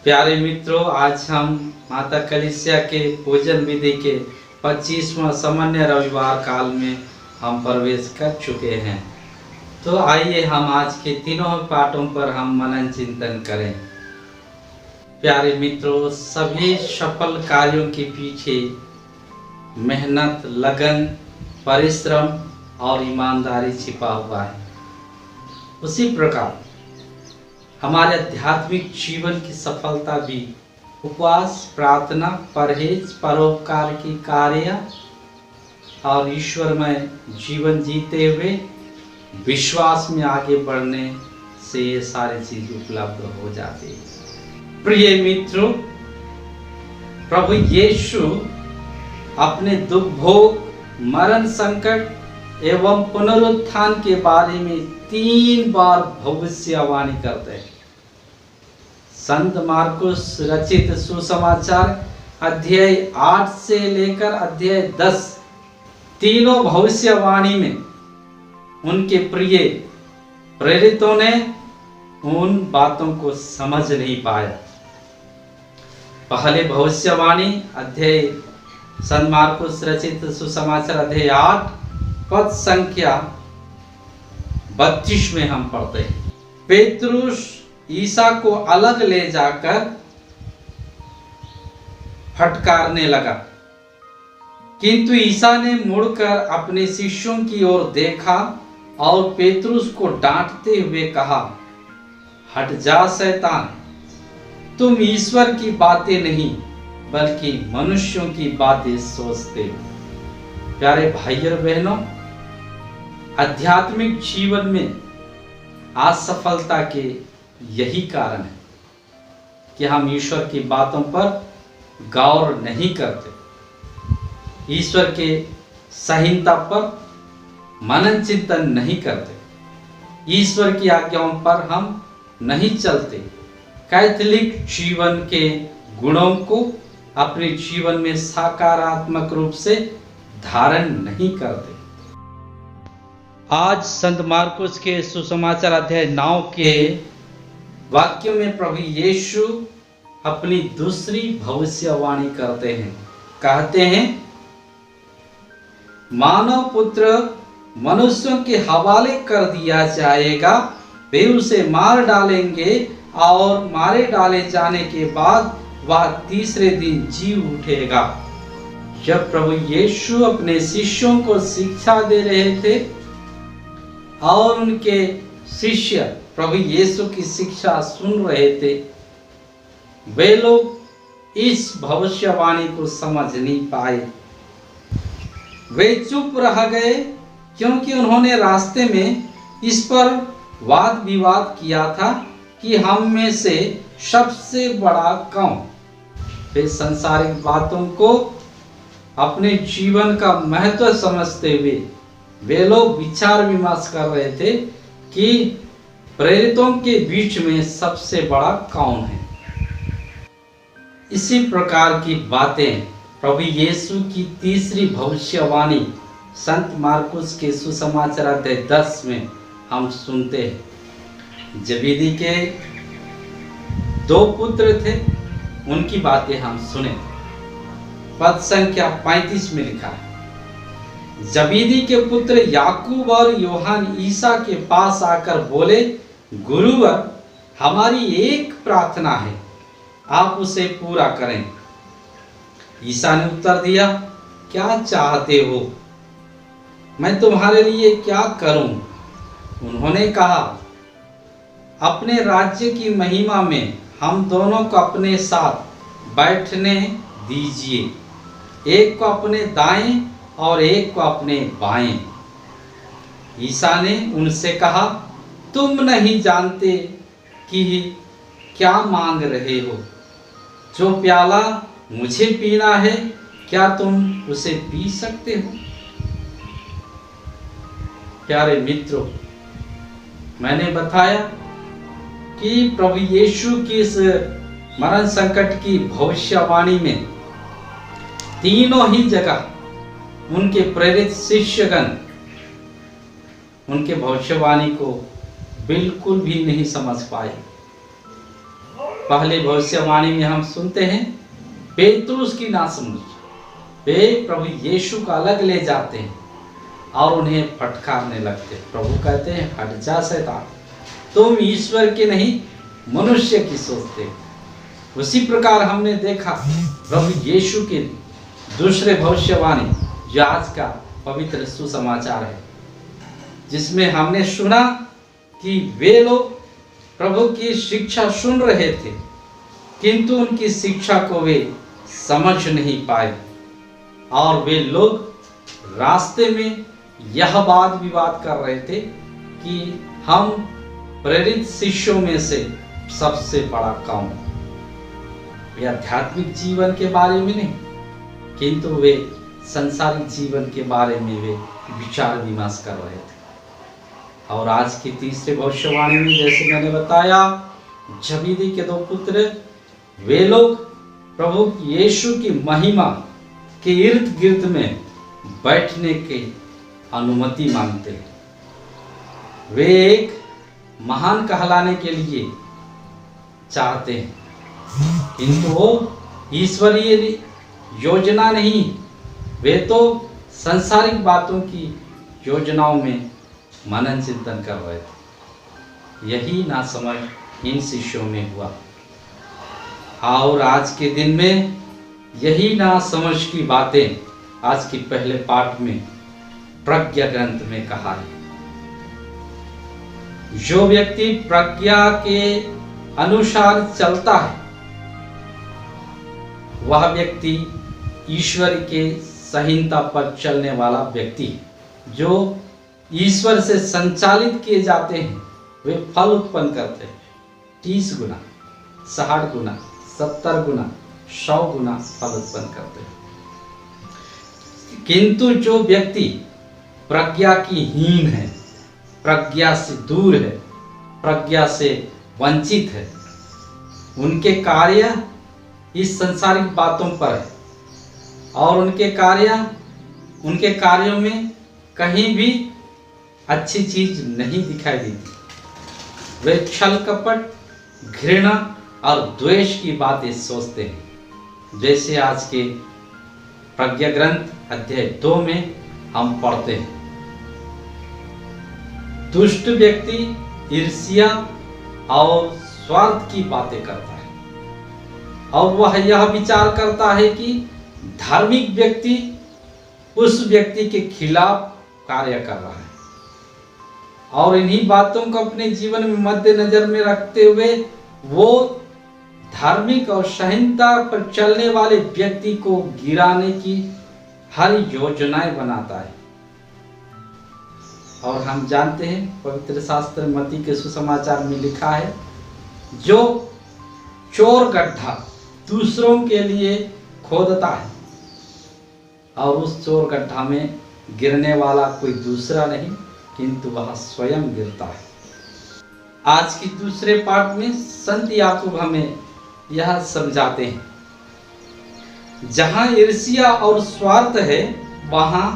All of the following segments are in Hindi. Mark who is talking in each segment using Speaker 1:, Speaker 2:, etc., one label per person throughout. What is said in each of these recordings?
Speaker 1: प्यारे मित्रों, आज हम माता कलीसिया के पूजन विधि के 25वां सामान्य रविवार काल में हम प्रवेश कर चुके हैं। तो आइए हम आज के तीनों पाठों पर हम मनन चिंतन करें। प्यारे मित्रों, सभी सफल कार्यों के पीछे मेहनत, लगन, परिश्रम और ईमानदारी छिपा हुआ है। उसी प्रकार हमारे आध्यात्मिक जीवन की सफलता भी उपवास, प्रार्थना, परहेज, परोपकार की कार्य और ईश्वरमय जीवन जीते हुए विश्वास में आगे बढ़ने से ये सारी चीज उपलब्ध हो जाती है। प्रिय मित्रों, प्रभु यीशु अपने दुख भोग, मरण, संकट एवं पुनरुत्थान के बारे में 3 बार भविष्यवाणी करते हैं। संत मार्कुस रचित सुसमाचार अध्याय 8 से लेकर अध्याय 10 तीनों भविष्यवाणी में उनके प्रिय प्रेरितों ने उन बातों को समझ नहीं पाया। पहले भविष्यवाणी अध्याय संत मार्कुस रचित सुसमाचार अध्याय 8 पद संख्या 32 में हम पढ़ते हैं। पेतरुस ईसा को अलग ले जाकर फटकारने लगा, किंतु ईसा ने मुड़कर अपने शिष्यों की ओर देखा और पेतरुस को डांटते हुए कहा, हट जा शैतान, तुम ईश्वर की बातें नहीं बल्कि मनुष्यों की बातें सोचते हो। प्यारे भाई और बहनों, आध्यात्मिक जीवन में असफलता के यही कारण है कि हम ईश्वर की बातों पर गौर नहीं करते, ईश्वर के संहिता पर मनन चिंतन नहीं करते, ईश्वर की आज्ञाओं पर हम नहीं चलते, कैथोलिक जीवन के गुणों को अपने जीवन में सकारात्मक रूप से धारण नहीं करते। आज संत मार्कुस के सुसमाचार अध्याय 9 के वाक्यों में प्रभु यीशु अपनी दूसरी भविष्यवाणी करते हैं। कहते हैं, मानव पुत्र मनुष्यों के हवाले कर दिया जाएगा, वे उसे मार डालेंगे और मारे डाले जाने के बाद वह तीसरे दिन जी उठेगा। जब प्रभु यीशु अपने शिष्यों को शिक्षा दे रहे थे और उनके शिष्य प्रभु यीशु की शिक्षा सुन रहे थे, वे लोग इस भविष्यवाणी को समझ नहीं पाए। वे चुप रह गए क्योंकि उन्होंने रास्ते में इस पर वाद विवाद किया था कि हम में से सबसे बड़ा कौन। वे सांसारिक बातों को अपने जीवन का महत्व समझते हुए वे लोग विचार विमर्श कर रहे थे कि प्रेरितों के बीच में सबसे बड़ा कौन है। इसी प्रकार की बातें प्रभु यीशु की तीसरी भविष्यवाणी संत मार्कुस के सुसमाचार अध्याय 10 में हम सुनते हैं। जबीदी के 2 पुत्र थे, उनकी बातें हम सुने। पद संख्या 35 में लिखा है, जबीदी के पुत्र याकूब और योहान ईसा के पास आकर बोले, गुरुवर, हमारी एक प्रार्थना है, आप उसे पूरा करें। ईसा ने उत्तर दिया, क्या चाहते हो, मैं तुम्हारे लिए क्या करूं? उन्होंने कहा, अपने राज्य की महिमा में हम दोनों को अपने साथ बैठने दीजिए, एक को अपने दाएं और एक को अपने बाएं। ईसा ने उनसे कहा, तुम नहीं जानते कि क्या मांग रहे हो। जो प्याला मुझे पीना है, क्या तुम उसे पी सकते हो? प्यारे मित्रों, मैंने बताया कि प्रभु यीशु की इस मरण संकट की भविष्यवाणी में तीनों ही जगह उनके प्रेरित शिष्यगण उनके भविष्यवाणी को बिल्कुल भी नहीं समझ पाए। पहले भविष्यवाणी में हम सुनते हैं पेतरुस की नासमझ, वे प्रभु यीशु का अलग ले जाते हैं और उन्हें फटकारने लगते। प्रभु कहते हैं, हट जा शैतान, तुम ईश्वर के नहीं मनुष्य की सोचते। उसी प्रकार हमने देखा प्रभु यीशु के दूसरे भविष्यवाणी, जो आज का पवित्र सुसमाचार है, जिसमें हमने सुना कि वे लोग प्रभु की शिक्षा सुन रहे थे, किंतु उनकी शिक्षा को वे समझ नहीं पाए और वे लोग रास्ते में यह वाद विवाद कर रहे थे कि हम प्रेरित शिष्यों में से सबसे बड़ा कौन। वे आध्यात्मिक जीवन के बारे में नहीं, किंतु वे संसारिक जीवन के बारे में वे विचार विमर्श कर रहे थे। और आज की तीसरे भविष्यवाणी में, जैसे मैंने बताया, जबीदी के दो पुत्र, वे लोग प्रभु यीशु की महिमा के इर्द गिर्द में बैठने की अनुमति मांगते हैं। वे एक महान कहलाने के लिए चाहते हैं, किंतु वो ईश्वरीय योजना नहीं, वे तो सांसारिक बातों की योजनाओं में मनन चिंतन कर रहे थे। यही नासमझ इन शिष्यों में हुआ और आज के दिन में यही नासमझ की बातें आज की पहले पाठ में प्रज्ञा ग्रंथ में कहा है। जो व्यक्ति प्रज्ञा के अनुसार चलता है, वह व्यक्ति ईश्वर के संहिता पर चलने वाला व्यक्ति, जो ईश्वर से संचालित किए जाते हैं, वे फल उत्पन्न करते हैं। 30 गुना, 60 गुना, 70 गुना, 100 गुना फल उत्पन्न करते हैं। किंतु जो व्यक्ति प्रज्ञा की हीन है, प्रज्ञा से दूर है, प्रज्ञा से वंचित है, उनके कार्य इस संसारिक बातों पर है और उनके कार्यों में कहीं भी अच्छी चीज नहीं दिखाई देती। वे छल कपट, घृणा और द्वेष की बातें सोचते हैं, जैसे आज के प्रज्ञा ग्रंथ अध्याय 2 में हम पढ़ते हैं। दुष्ट व्यक्ति ईर्ष्या और स्वार्थ की बातें करता है और वह यह विचार करता है कि धार्मिक व्यक्ति उस व्यक्ति के खिलाफ कार्य कर रहा है और इन्हीं बातों को अपने जीवन में मद्देनजर में रखते हुए वो धार्मिक और संहिता पर चलने वाले व्यक्ति को गिराने की हर योजनाएं बनाता है। और हम जानते हैं पवित्र शास्त्र मत्ती के सुसमाचार में लिखा है, जो चोर गड्ढा दूसरों के लिए खोदता है और उस चोर गड्ढा में गिरने वाला कोई दूसरा नहीं, किंतु वह स्वयं गिरता है। आज की दूसरे पाठ में संत याकूब हमें यह समझाते हैं, जहां ईर्ष्या और स्वार्थ है, वहां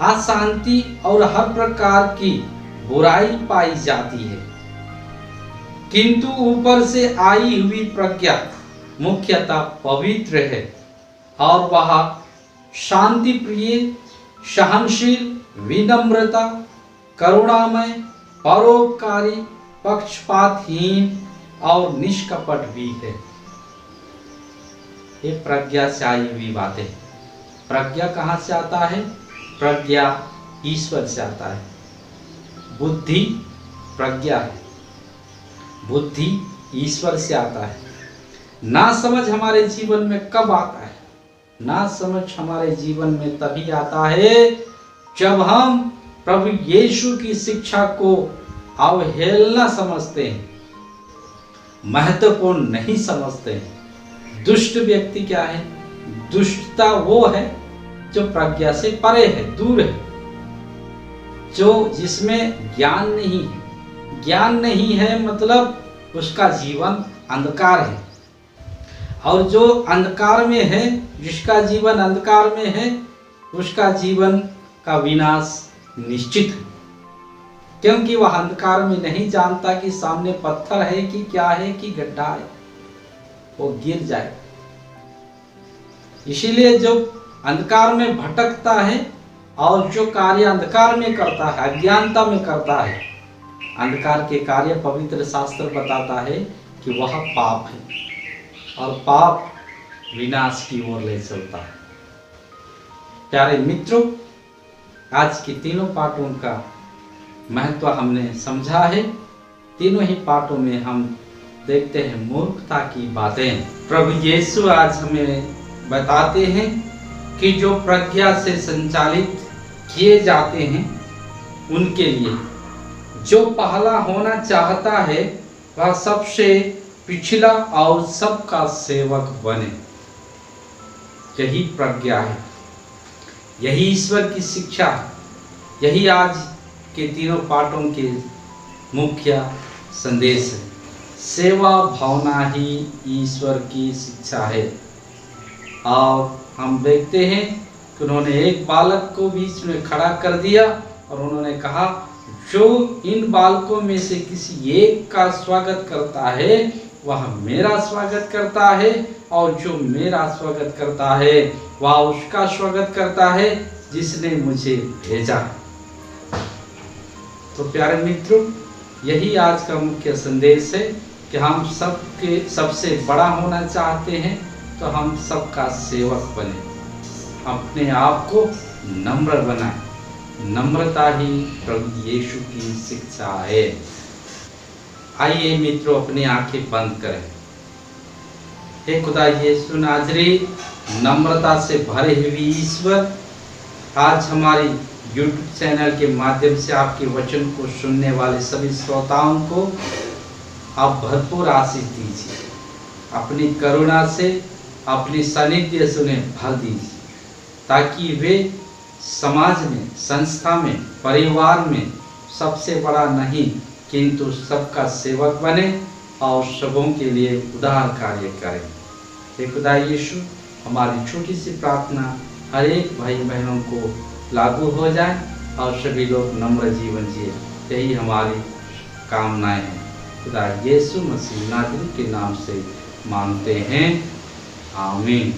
Speaker 1: अशांति और हर प्रकार की बुराई पाई जाती है। किंतु ऊपर से आई हुई प्रज्ञा मुख्यतः पवित्र है और वह शांति प्रिय, सहनशील, विनम्रता, करुणामय, परोपकारी, पक्षपातहीन और निष्कपट भी है। ये प्रज्ञा से आई हुई बातें। प्रज्ञा कहाँ से आता है? प्रज्ञा ईश्वर से आता है। बुद्धि प्रज्ञा है, बुद्धि ईश्वर से आता है। ना समझ हमारे जीवन में कब आता है? ना समझ हमारे जीवन में तभी आता है जब हम प्रभु यीशु की शिक्षा को अवहेलना समझते हैं, महत्वपूर्ण नहीं समझते हैं। दुष्ट व्यक्ति क्या है? दुष्टता वो है जो प्रज्ञा से परे है, दूर है, जो जिसमें ज्ञान नहीं है। ज्ञान नहीं है मतलब उसका जीवन अंधकार है, और जो अंधकार में है, जिसका जीवन अंधकार में है, उसका जीवन का विनाश निश्चित है, क्योंकि वह अंधकार में नहीं जानता कि सामने पत्थर है कि क्या है कि गड्ढा है। वो गिर जाए। इसीलिए जो अंधकार में भटकता है और जो कार्य अंधकार में करता है, अज्ञानता में करता है, अंधकार के कार्य पवित्र शास्त्र बताता है कि वह पाप है और पाप विनाश की ओर ले चलता है। प्यारे मित्रों, आज के तीनों पाठों का महत्व हमने समझा है। तीनों ही पाठों में हम देखते हैं मूर्खता की बातें। प्रभु यीशु आज हमें बताते हैं कि जो प्रज्ञा से संचालित किए जाते हैं उनके लिए जो पहला होना चाहता है वह सबसे पिछला और सबका सेवक बने। यही प्रज्ञा है, यही ईश्वर की शिक्षा है, यही आज के तीनों पाठों के मुख्य संदेश है। सेवा भावना ही ईश्वर की शिक्षा है। और हम देखते हैं कि उन्होंने एक बालक को बीच में खड़ा कर दिया और उन्होंने कहा, जो इन बालकों में से किसी एक का स्वागत करता है वह मेरा स्वागत करता है, और जो मेरा स्वागत करता है वह उसका स्वागत करता है जिसने मुझे भेजा। तो प्यारे मित्रों, यही आज का मुख्य संदेश है कि हम सबके सबसे बड़ा होना चाहते हैं तो हम सबका सेवक बने, अपने आप को नम्र बनाएं। नम्रता ही प्रभु यीशु की शिक्षा है। आइए मित्रों, अपनी आंखें बंद करें। हे खुदा यीशु नाज़री, नम्रता से भरे हुए ईश्वर, आज हमारी YouTube चैनल के माध्यम से आपके वचन को सुनने वाले सभी श्रोताओं को आप भरपूर आशीष दीजिए। अपनी करुणा से, अपनी सानिध्य से उन्हें भर दीजिए, ताकि वे समाज में, संस्था में, परिवार में सबसे बड़ा नहीं किंतु सबका सेवक बने और सबों के लिए उदार कार्य करें। हे खुदा यीशु, हमारी छोटी सी प्रार्थना हर एक भाई बहनों को लागू हो जाए और सभी लोग नम्र जीवन जिए, यही हमारी कामनाएं हैं। खुदा यीशु मसीह नाज़री के नाम से मांगते हैं, आमीन।